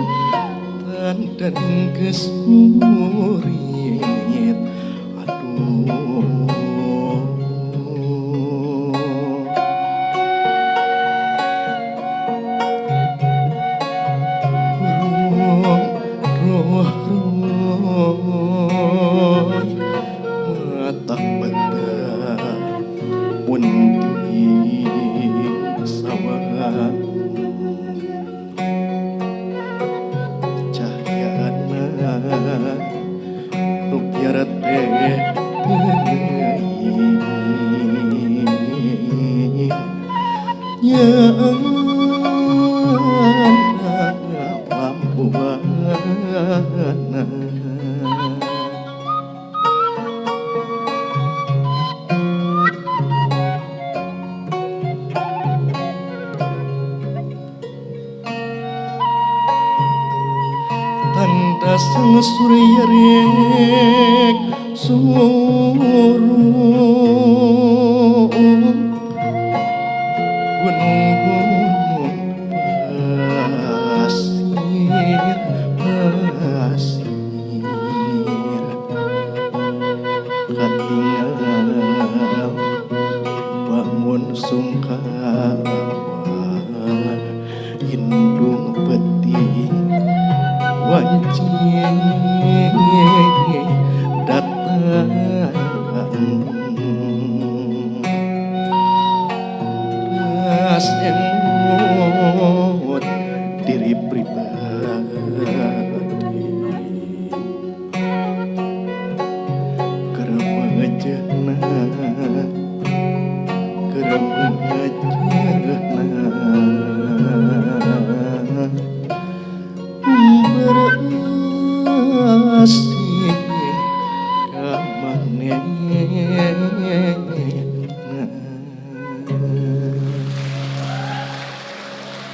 keberan dan kesurit aduh roh mata bata pundi sawah cahyana nu biara teh nyana lampuana tanda sang surya rek suruh gunung-gunung pasir katingal bangun sungkawa indung peti wancing datang ras emut diri pribadi keremejena beras